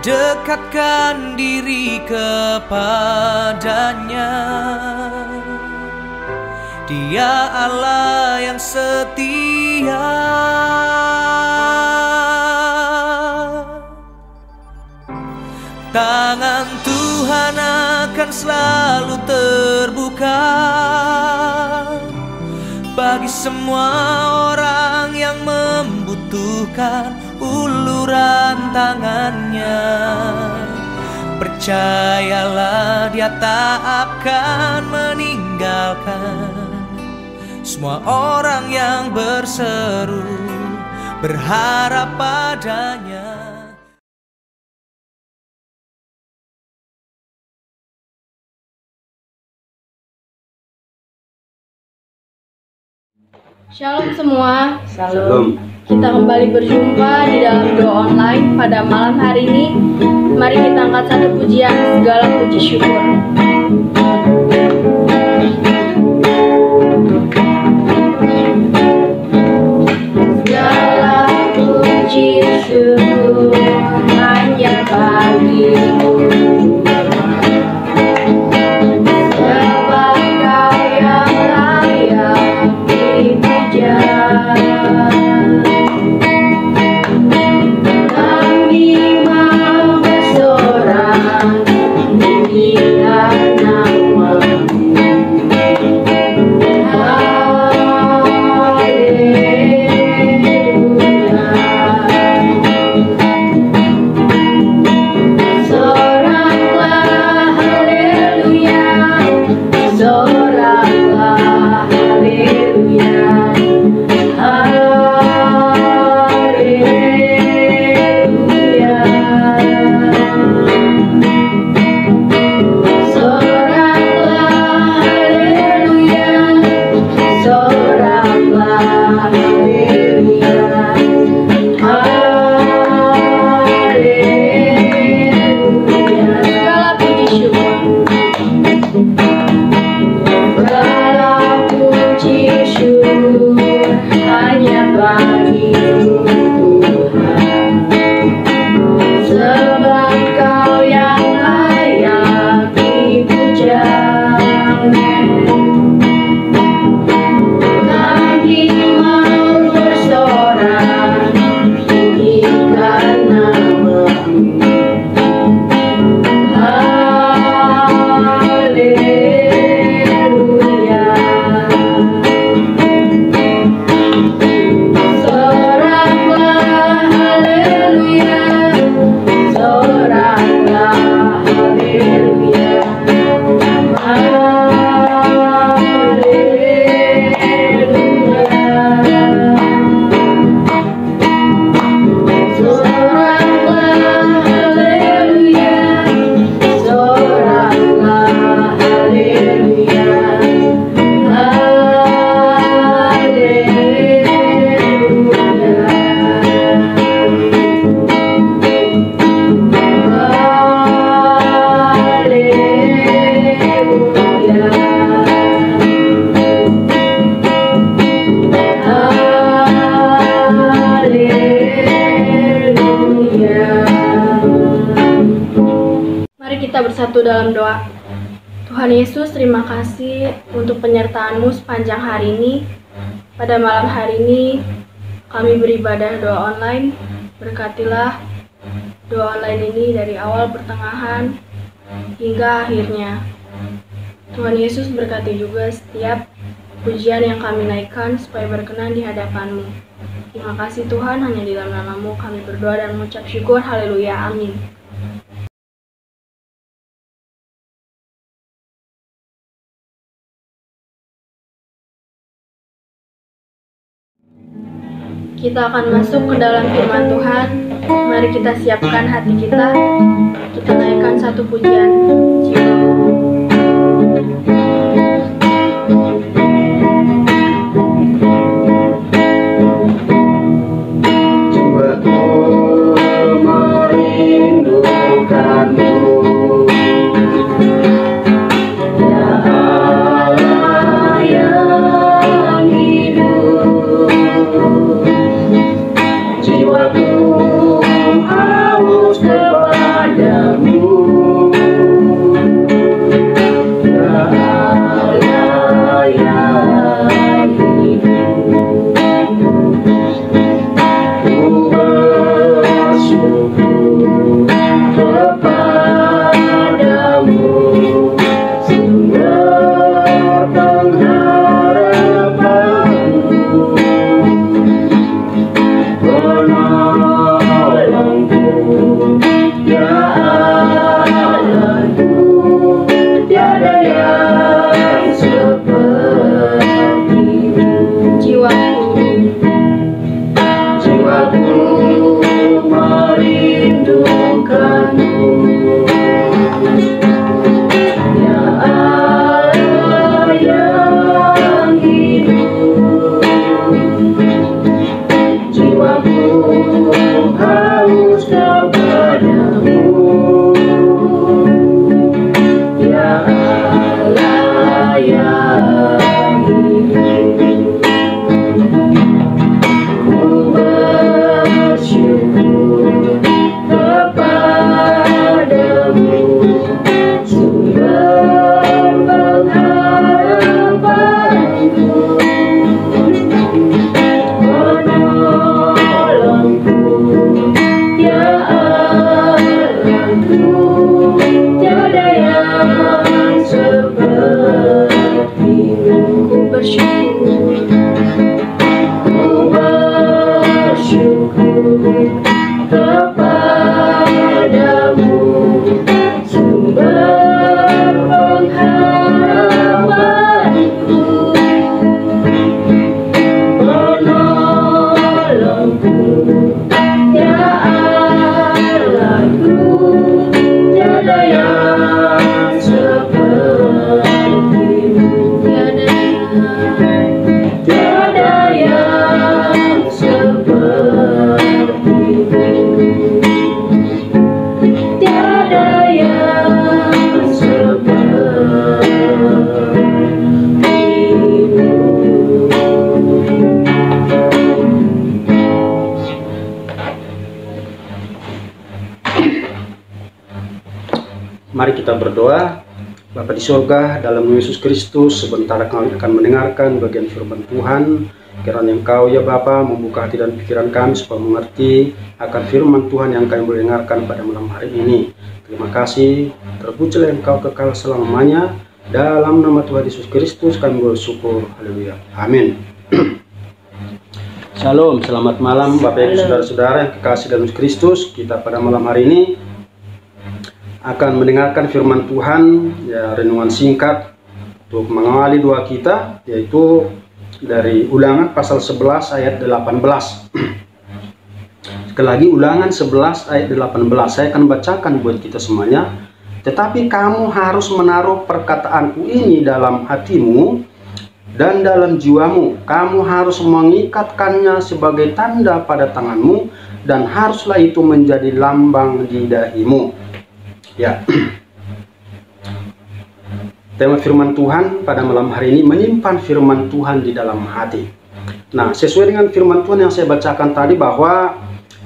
dekatkan diri kepadanya. Dia Allah yang setia, tangan Tuhan akan selalu terbuka bagi semua orang yang membutuhkan uluran tangannya. Percayalah, Dia tak akan meninggalkan semua orang yang berseru berharap padanya. Shalom semua. Shalom. Kita kembali berjumpa di dalam doa online pada malam hari ini. Mari kita angkat satu pujian, segala puji syukur. Segala puji syukur hanya bagimu. Bersatu dalam doa. Tuhan Yesus, terima kasih untuk penyertaan-Mu sepanjang hari ini. Pada malam hari ini kami beribadah doa online. Berkatilah doa online ini dari awal, pertengahan hingga akhirnya. Tuhan Yesus, berkati juga setiap pujian yang kami naikkan supaya berkenan di hadapan-Mu. Terima kasih Tuhan, hanya di dalam nama-Mu kami berdoa dan mengucap syukur. Haleluya, amin. Kita akan masuk ke dalam firman Tuhan. Mari kita siapkan hati kita. Kita naikkan satu pujian jiwa. Jiwaku haus kepadamu. tiada yang sepertimu. Ku bersyukur, kepadamu, sumber pengharapanku, penolongku, ya Allahku, tiada yang sepertimu, tiada yang sepertimu, tiada yang Mari kita berdoa. Bapa di surga, dalam nama Yesus Kristus, sebentar kami akan mendengarkan bagian firman Tuhan. Kiranya Engkau ya Bapa membuka hati dan pikiran kami supaya mengerti akan firman Tuhan yang kami boleh dengarkan pada malam hari ini. Terima kasih, terpujilah Engkau kekal selamanya. Dalam nama Tuhan Yesus Kristus kami bersyukur. Haleluya. Amin. Shalom, selamat malam Bapak Ibu Saudara-saudara yang kekasih dalam Yesus Kristus. Kita pada malam hari ini akan mendengarkan firman Tuhan, ya, renungan singkat untuk mengawali doa kita, yaitu dari Ulangan pasal 11 ayat 18. Sekali lagi Ulangan 11 ayat 18. Saya akan bacakan buat kita semuanya. Tetapi kamu harus menaruh perkataanku ini dalam hatimu dan dalam jiwamu. Kamu harus mengikatkannya sebagai tanda pada tanganmu, dan haruslah itu menjadi lambang di dahimu. Ya, tema firman Tuhan pada malam hari ini, menyimpan firman Tuhan di dalam hati. Nah, sesuai dengan firman Tuhan yang saya bacakan tadi, bahwa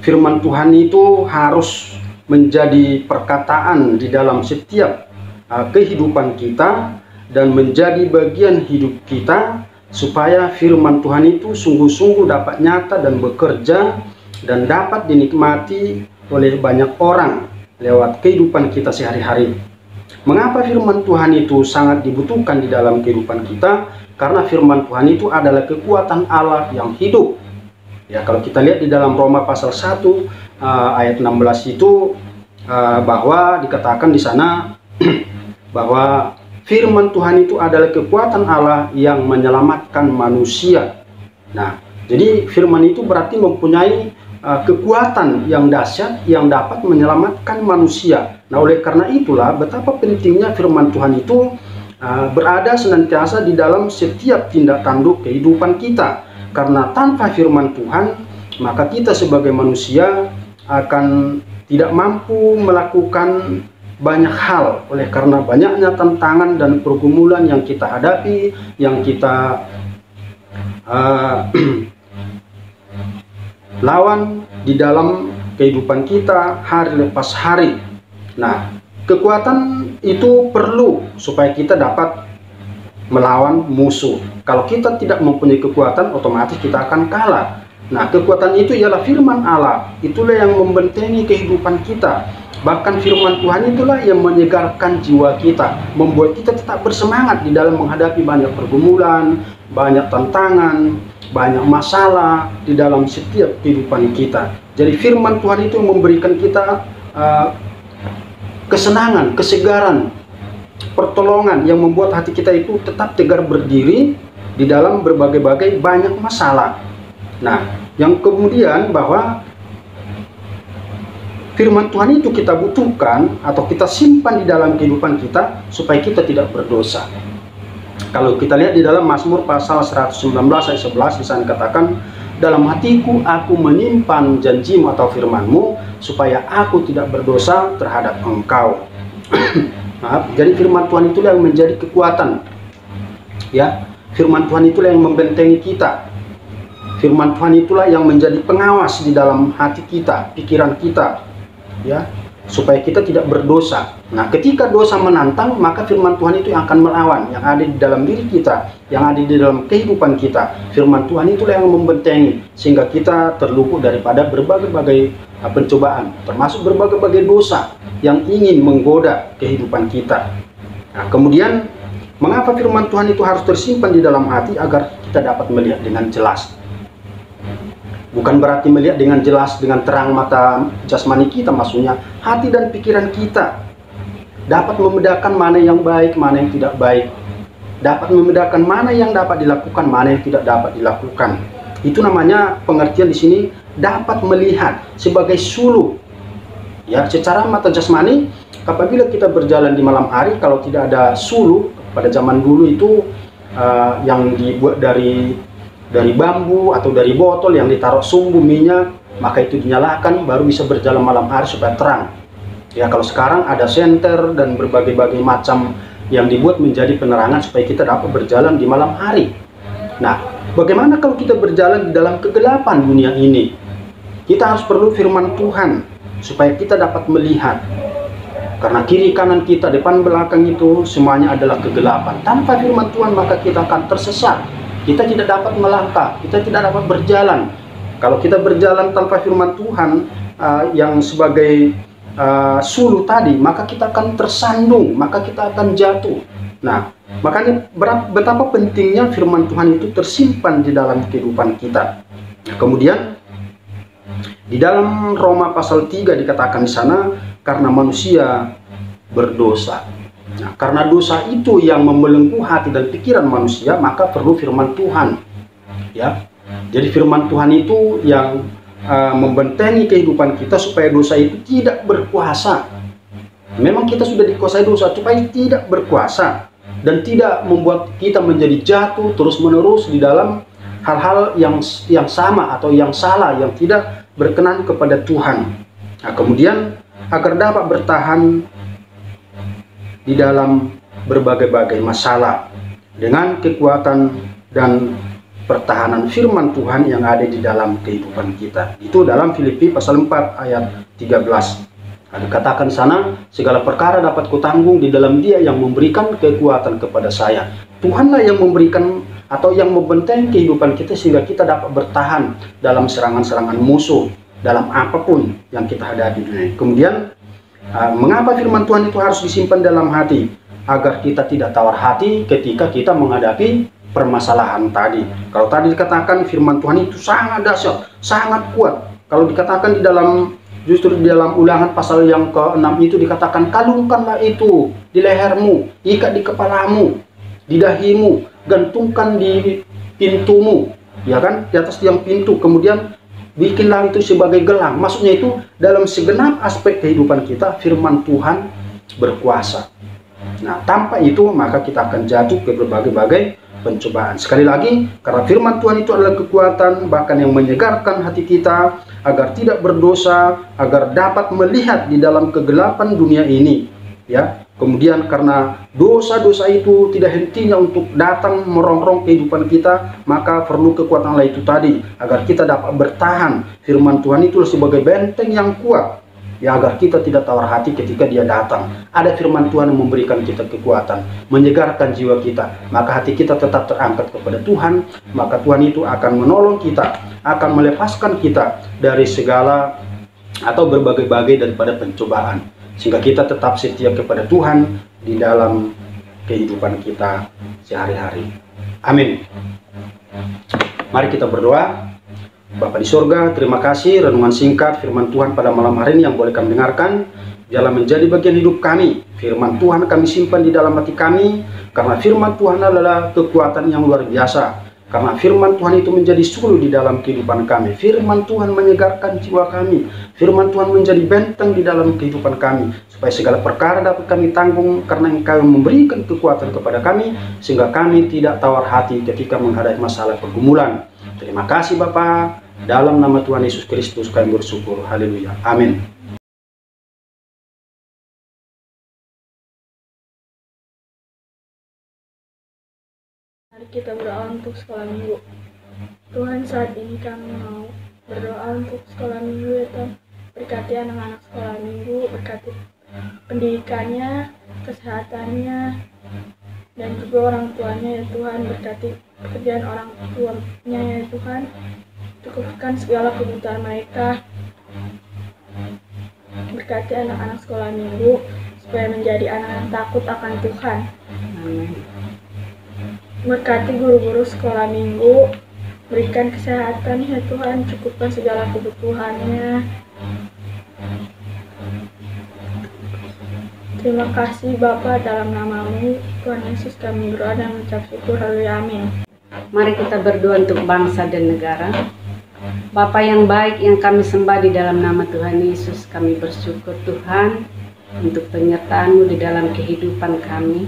firman Tuhan itu harus menjadi perkataan di dalam setiap kehidupan kita dan menjadi bagian hidup kita, supaya firman Tuhan itu sungguh-sungguh dapat nyata dan bekerja dan dapat dinikmati oleh banyak orang lewat kehidupan kita sehari-hari. Mengapa firman Tuhan itu sangat dibutuhkan di dalam kehidupan kita? Karena firman Tuhan itu adalah kekuatan Allah yang hidup. Ya, kalau kita lihat di dalam Roma pasal 1 ayat 16 itu bahwa dikatakan di sana bahwa firman Tuhan itu adalah kekuatan Allah yang menyelamatkan manusia. Nah, jadi firman itu berarti mempunyai kekuatan yang dahsyat yang dapat menyelamatkan manusia. Nah, oleh karena itulah betapa pentingnya firman Tuhan itu berada senantiasa di dalam setiap tindak tanduk kehidupan kita. Karena tanpa firman Tuhan, maka kita sebagai manusia akan tidak mampu melakukan banyak hal, oleh karena banyaknya tantangan dan pergumulan yang kita hadapi, yang kita lawan di dalam kehidupan kita hari lepas hari. Nah, kekuatan itu perlu supaya kita dapat melawan musuh. Kalau kita tidak mempunyai kekuatan, otomatis kita akan kalah. Nah, kekuatan itu ialah firman Allah. Itulah yang membentengi kehidupan kita. Bahkan firman Tuhan itulah yang menyegarkan jiwa kita, membuat kita tetap bersemangat di dalam menghadapi banyak pergumulan, banyak tantangan, banyak masalah di dalam setiap kehidupan kita. Jadi firman Tuhan itu memberikan kita kesenangan, kesegaran, pertolongan yang membuat hati kita itu tetap tegar berdiri di dalam berbagai-bagai banyak masalah. Nah, yang kemudian bahwa firman Tuhan itu kita butuhkan atau kita simpan di dalam kehidupan kita supaya kita tidak berdosa. Kalau kita lihat di dalam Mazmur pasal 119 ayat 11, di sana katakan, dalam hatiku aku menyimpan janjimu atau firmanmu supaya aku tidak berdosa terhadap engkau. Maaf, jadi firman Tuhan itulah yang menjadi kekuatan. Ya, firman Tuhan itulah yang membentengi kita. Firman Tuhan itulah yang menjadi pengawas di dalam hati kita, pikiran kita, ya, supaya kita tidak berdosa. Nah, ketika dosa menantang, maka firman Tuhan itu yang akan melawan, yang ada di dalam diri kita, yang ada di dalam kehidupan kita. Firman Tuhan itulah yang membentengi, sehingga kita terluput daripada berbagai-bagai pencobaan, termasuk berbagai-bagai dosa. yang ingin menggoda kehidupan kita. Nah, kemudian mengapa firman Tuhan itu harus tersimpan di dalam hati agar kita dapat melihat dengan jelas? Bukan berarti melihat dengan jelas dengan terang mata jasmani kita, maksudnya hati dan pikiran kita dapat membedakan mana yang baik, mana yang tidak baik, dapat membedakan mana yang dapat dilakukan, mana yang tidak dapat dilakukan. Itu namanya pengertian di sini dapat melihat sebagai suluh. Ya, secara mata jasmani, apabila kita berjalan di malam hari, kalau tidak ada suluh, pada zaman dulu itu yang dibuat dari bambu atau dari botol yang ditaruh sumbu minyak, maka itu dinyalakan baru bisa berjalan malam hari supaya terang. Ya, kalau sekarang ada senter dan berbagai-bagai macam yang dibuat menjadi penerangan supaya kita dapat berjalan di malam hari. Nah, bagaimana kalau kita berjalan di dalam kegelapan dunia ini? Kita harus perlu firman Tuhan supaya kita dapat melihat. Karena kiri kanan kita, depan belakang itu semuanya adalah kegelapan. Tanpa firman Tuhan maka kita akan tersesat. Kita tidak dapat melangkah, kita tidak dapat berjalan. Kalau kita berjalan tanpa firman Tuhan yang sebagai suluh tadi, maka kita akan tersandung, maka kita akan jatuh. Nah, makanya betapa pentingnya firman Tuhan itu tersimpan di dalam kehidupan kita. Kemudian di dalam Roma pasal 3 dikatakan di sana, karena manusia berdosa. Nah, karena dosa itu yang membelenggu hati dan pikiran manusia, maka perlu firman Tuhan. Ya, jadi firman Tuhan itu yang membentengi kehidupan kita supaya dosa itu tidak berkuasa. Memang kita sudah dikuasai dosa supaya tidak berkuasa dan tidak membuat kita menjadi jatuh terus-menerus di dalam hal-hal yang sama atau yang salah, yang tidak berkenan kepada Tuhan. Nah, kemudian agar dapat bertahan di dalam berbagai-bagai masalah dengan kekuatan dan pertahanan firman Tuhan yang ada di dalam kehidupan kita. Itu dalam Filipi pasal 4 ayat 13. Ada katakan sana, segala perkara dapat kutanggung di dalam Dia yang memberikan kekuatan kepada saya. Tuhanlah yang memberikan atau yang membentengi kehidupan kita sehingga kita dapat bertahan dalam serangan-serangan musuh, dalam apapun yang kita hadapi. Kemudian mengapa firman Tuhan itu harus disimpan dalam hati? Agar kita tidak tawar hati ketika kita menghadapi permasalahan tadi. Kalau tadi dikatakan firman Tuhan itu sangat dahsyat, sangat kuat. Kalau dikatakan justru di dalam Ulangan pasal yang ke-6 itu dikatakan, kalungkanlah itu di lehermu, ikat di kepalamu, di dahimu, gantungkan di pintumu, ya kan, di atas tiang pintu. Kemudian bikinlah itu sebagai gelang. Maksudnya itu dalam segenap aspek kehidupan kita firman Tuhan berkuasa. Nah, tanpa itu maka kita akan jatuh ke berbagai-bagai pencobaan. Sekali lagi, karena firman Tuhan itu adalah kekuatan bahkan yang menyegarkan hati kita agar tidak berdosa, agar dapat melihat di dalam kegelapan dunia ini. Ya, kemudian karena dosa-dosa itu tidak hentinya untuk datang merongrong kehidupan kita, maka perlu kekuatan lain itu tadi agar kita dapat bertahan. Firman Tuhan itu sebagai benteng yang kuat, ya, agar kita tidak tawar hati ketika Dia datang. Ada firman Tuhan yang memberikan kita kekuatan, menyegarkan jiwa kita, maka hati kita tetap terangkat kepada Tuhan. Maka Tuhan itu akan menolong kita, akan melepaskan kita dari segala atau berbagai-bagai daripada pencobaan, sehingga kita tetap setia kepada Tuhan di dalam kehidupan kita sehari-hari. Amin. Mari kita berdoa. Bapa di surga, terima kasih renungan singkat firman Tuhan pada malam hari ini yang boleh kami dengarkan. Biarlah menjadi bagian hidup kami. Firman Tuhan kami simpan di dalam hati kami, karena firman Tuhan adalah kekuatan yang luar biasa. Karena firman Tuhan itu menjadi suluh di dalam kehidupan kami. Firman Tuhan menyegarkan jiwa kami. Firman Tuhan menjadi benteng di dalam kehidupan kami, supaya segala perkara dapat kami tanggung karena Engkau memberikan kekuatan kepada kami, sehingga kami tidak tawar hati ketika menghadapi masalah pergumulan. Terima kasih Bapa. Dalam nama Tuhan Yesus Kristus kami bersyukur. Haleluya. Amin. Mari kita berdoa untuk sekolah minggu. Tuhan, saat ini kami mau berdoa untuk sekolah minggu, ya Tuhan. Berkati anak-anak sekolah minggu, berkati pendidikannya, kesehatannya, dan juga orang tuanya, ya Tuhan. Berkati pekerjaan orang tuanya, ya Tuhan. Cukupkan segala kebutuhan mereka. Berkati anak-anak sekolah minggu supaya menjadi anak yang takut akan Tuhan. Amin. Berkati guru-guru sekolah minggu, berikan kesehatan ya Tuhan, cukupkan segala kebutuhannya. Terima kasih Bapa, dalam nama-Mu Tuhan Yesus kami berdoa dan mengucap syukur. Haleluya, amin. Mari kita berdoa untuk bangsa dan negara. Bapa yang baik yang kami sembah, di dalam nama Tuhan Yesus kami bersyukur Tuhan untuk penyertaan-Mu di dalam kehidupan kami.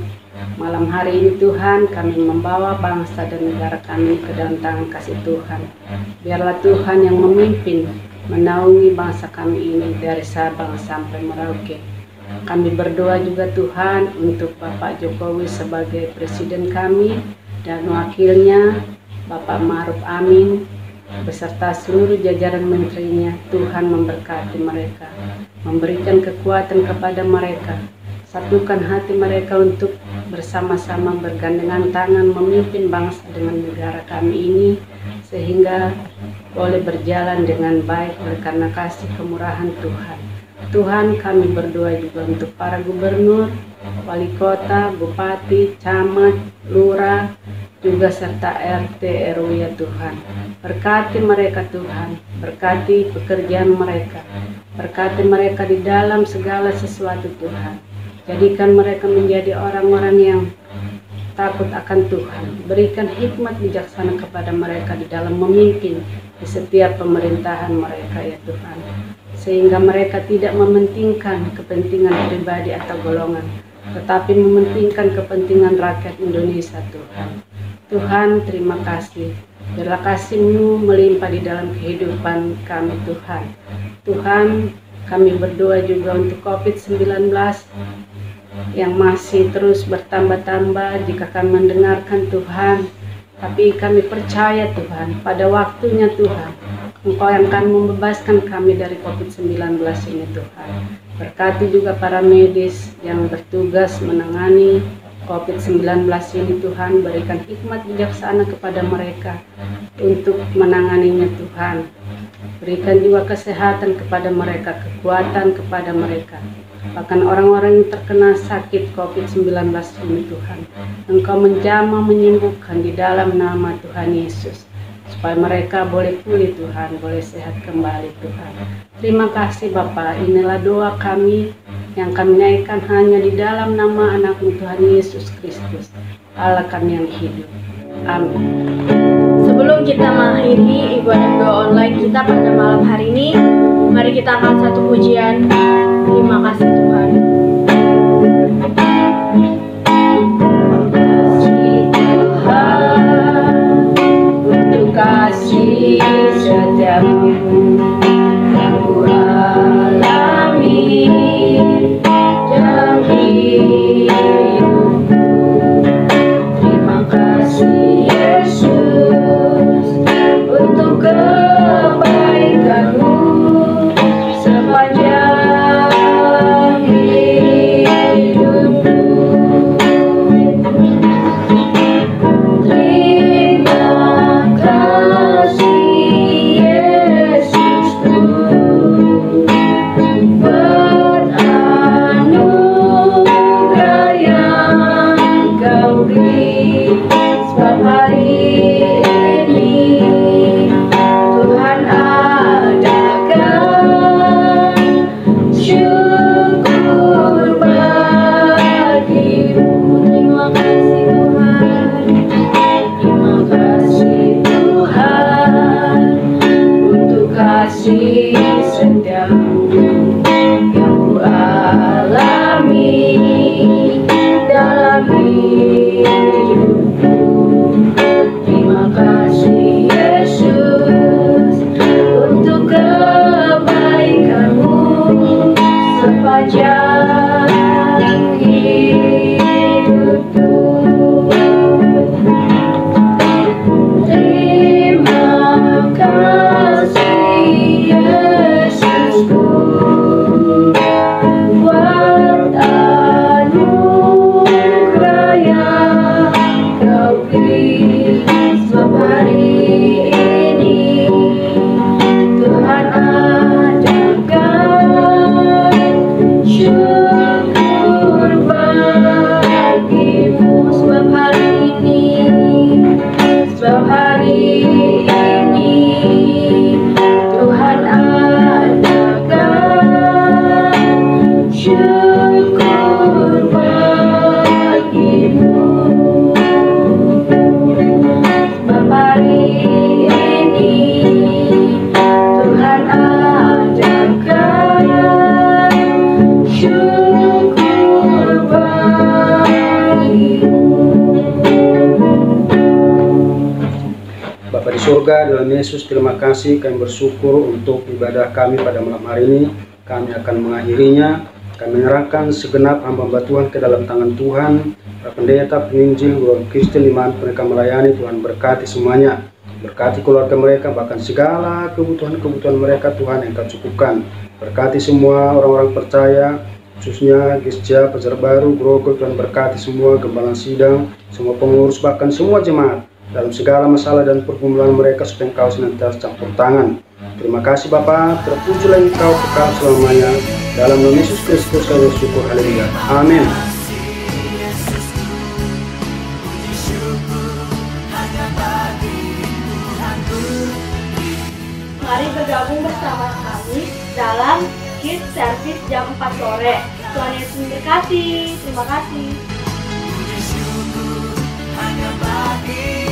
Malam hari ini Tuhan, kami membawa bangsa dan negara kami ke dalam tangan kasih Tuhan. Biarlah Tuhan yang memimpin, menaungi bangsa kami ini dari Sabang sampai Merauke. Kami berdoa juga Tuhan untuk Bapak Jokowi sebagai presiden kami dan wakilnya Bapak Ma'ruf Amin beserta seluruh jajaran menterinya. Tuhan memberkati mereka, memberikan kekuatan kepada mereka, satukan hati mereka untuk bersama-sama bergandengan tangan memimpin bangsa dengan negara kami ini sehingga boleh berjalan dengan baik oleh karena kasih kemurahan Tuhan. Tuhan, kami berdoa juga untuk para gubernur, wali kota, bupati, camat, lurah, juga serta RT RW ya Tuhan. Berkati mereka Tuhan, berkati pekerjaan mereka, berkati mereka di dalam segala sesuatu Tuhan. Jadikan mereka menjadi orang-orang yang takut akan Tuhan. Berikan hikmat bijaksana kepada mereka di dalam memimpin di setiap pemerintahan mereka ya Tuhan. Sehingga mereka tidak mementingkan kepentingan pribadi atau golongan, tetapi mementingkan kepentingan rakyat Indonesia Tuhan. Tuhan, terima kasih. Biarlah kasih-Mu melimpah di dalam kehidupan kami Tuhan. Tuhan, kami berdoa juga untuk COVID-19 yang masih terus bertambah-tambah. Jika kami mendengarkan Tuhan, tapi kami percaya Tuhan, pada waktunya Tuhan, Engkau yang akan membebaskan kami dari COVID-19 ini Tuhan. Berkati juga para medis yang bertugas menangani COVID-19 ini Tuhan. Berikan hikmat bijaksana kepada mereka untuk menanganinya Tuhan. Berikan juga kesehatan kepada mereka, kekuatan kepada mereka. Bahkan orang-orang yang terkena sakit COVID-19 ini Tuhan, Engkau menjamah menyembuhkan di dalam nama Tuhan Yesus. Supaya mereka boleh pulih Tuhan, boleh sehat kembali Tuhan. Terima kasih Bapa, inilah doa kami yang kami naikkan hanya di dalam nama anak-Mu Tuhan Yesus Kristus, Allah kami yang hidup. Amin. Sebelum kita mengakhiri ibadah doa online kita pada malam hari ini, mari kita angkat satu pujian. Terima kasih Tuhan. Kasih setiamu yang ku alami dalam hidupku. Terima kasih Yesus untuk kebaikan-Mu sepanjang surga dalam Yesus, terima kasih. Kami bersyukur untuk ibadah kami pada malam hari ini. Kami akan mengakhirinya. Kami menyerahkan segenap hamba Tuhan ke dalam tangan Tuhan. Para pendeta, penginjil, guru Kristen, iman mereka melayani. Tuhan berkati semuanya. Berkati keluarga mereka, bahkan segala kebutuhan-kebutuhan mereka Tuhan yang Kau cukupkan. Berkati semua orang-orang percaya, khususnya Gesja, Pajar Baru, Grogol. Tuhan berkati semua gembala sidang, semua pengurus, bahkan semua jemaat dalam segala masalah dan pergumulan mereka, supaya Engkau senantiasa campur tangan. Terima kasih Bapa, terpujilah Engkau kekal selamanya. Dalam nama Yesus Kristus kami bersyukur, haleluya, amin. Mari bergabung bersama kami dalam Kids Service jam 4 sore. Tuhan Yesus memberkati. Terima kasih. Hanya bagi